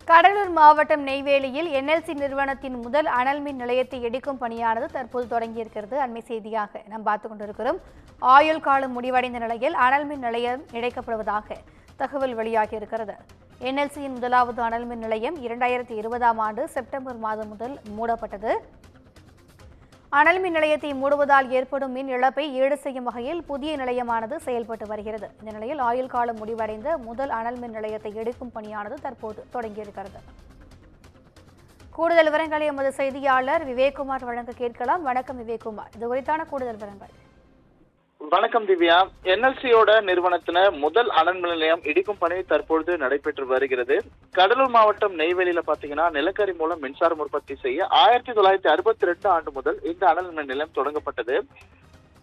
கடலூர் மாவட்டம் நெய்வேலியில் என்எல்சி நிறுவனத்தின் முதல் அனல் மின் நிலையத்தை இடிக்கும் பணியானது தற்போது தொடங்கியிருக்கிறது. அண்மை செய்தியாக நாம் பார்த்துக் கொண்டிருக்கிறோம். ஆயுள் காலம் முடிவடைந்த நிலையில் அனல் மின் நிலையம் இணைக்கப்படுவதாக தகவல் வெளியாகியிருக்கிறது. என்எல்சியின் முதலாவது அனல் மின் நிலையம் 2020ஆம் ஆண்டு செப்டம்பர் மாதம் முதல் மூடப்பட்டது. அனல் மின் நிலையத்தை மூடுவதால் ஏற்படும் மின் இழப்பை ஈடு செய்யும் வகையில் புதிய நிலையமானது செயல்பட்டு வருகிறது. இந்த நிலையில் ஆயுள் காலம் முடிவடைந்த முதல் அனல் மின் நிலையத்தை எடுக்கும் பணியானது தற்போது தொடங்கியிருக்கிறது. கூடுதல் விவரங்களை எமது செய்தியாளர் விவேக்குமார் வழங்க கேட்கலாம். வணக்கம் விவேக்குமார், இது குறித்தான கூடுதல் விவரங்கள். வணக்கம் திவ்யா. என்எல்சியோட நிறுவனத்தின முதல் அனல் மின் நிலையம் இடிக்கும் பணி தற்பொழுது நடைபெற்று வருகிறது. கடலூர் மாவட்டம் நெய்வேலியில பாத்தீங்கன்னா நிலக்கரி மூலம் மின்சாரம் உற்பத்தி செய்ய 1962 ஆண்டு முதல் இந்த அனல் மின் நிலையம் தொடங்கப்பட்டது.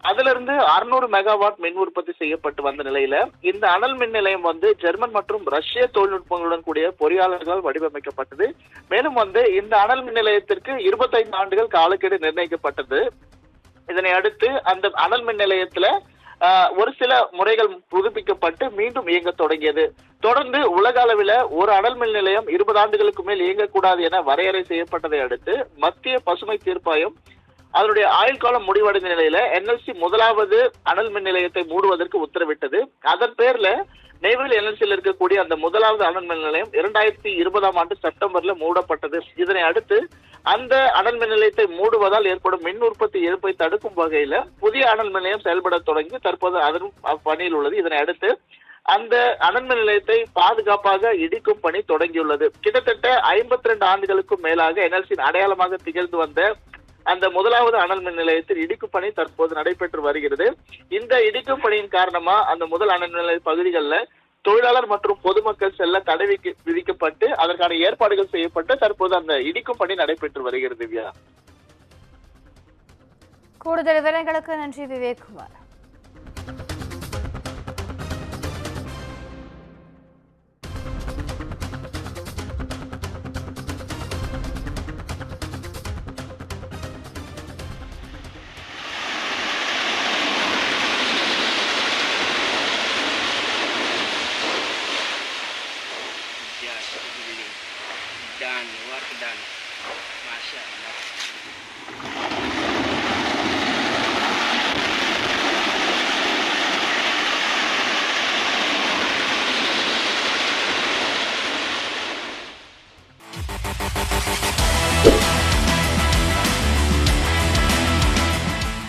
அதிலிருந்து 600 மெகாவாட் மின் உற்பத்தி செய்யப்பட்டு வந்த நிலையில இந்த அனல் மின் நிலையம் ஜெர்மன் மற்றும் ரஷ்ய தொழில்நுட்பங்களுடன் கூடிய பொறியாளர்களால் வடிவமைக்கப்பட்டது. மேலும் இந்த அனல் மின் நிலையத்திற்கு 25 ஆண்டுகள் காலக்கெடு நிர்ணயிக்கப்பட்டது. இதனை அடுத்து அந்த அனல் மின் நிலையத்துல ஒரு சில முறைகள் புதுப்பிக்கப்பட்டு மீண்டும் இயங்க தொடங்கியது. தொடர்ந்து உலக அளவில் ஒரு அனல் மின் நிலையம் 20 ஆண்டுகளுக்கு மேல் இயங்கக்கூடாது என வரையறை செய்யப்பட்டதை அடுத்து மத்திய பசுமை தீர்ப்பாயம் அதனுடைய ஆயுள் காலம் முடிவடைந்த நிலையில என்எல்சி முதலாவது அனல் மின் நிலையத்தை மூடுவதற்கு உத்தரவிட்டது. அதன் பேர்ல நெய்வேலி என்எல்சியில் இருக்கக்கூடிய அந்த முதலாவது அனல் மின் நிலையம் 2020ஆம் ஆண்டு செப்டம்பர்ல மூடப்பட்டது. இதனை அடுத்து அந்த அனல் மின் நிலையத்தை மூடுவதால் ஏற்படும் மின் உற்பத்தி இழப்பை தடுக்கும் வகையில புதிய அனல் மின் நிலையம் செயல்பட தொடங்கி தற்போது அதன் பணியில் உள்ளது. இதனை அடுத்து அந்த அனல் மின் நிலையத்தை பாதுகாப்பாக இடிக்கும் பணி தொடங்கியுள்ளது. கிட்டத்தட்ட 52 ஆண்டுகளுக்கும் மேலாக என்எல்சியின் அடையாளமாக திகழ்ந்து வந்த அந்த முதலாவது அனல் மின் நிலையத்தில் இடிக்கும் பணி தற்போது நடைபெற்று வருகிறது. இந்த இடிக்கும் பணியின் காரணமா அந்த முதல் அனல் மின் நிலைய பகுதிகளில் தொழிலாளர் மற்றும் பொதுமக்கள் செல்ல தடை விதிக்கப்பட்டு அதற்கான ஏற்பாடுகள் செய்யப்பட்டு தற்போது அந்த இடிக்கும் பணி நடைபெற்று வருகிறது. திவ்யா, கூடுதல் விவரங்களுக்கு நன்றி விவேக்குமார்.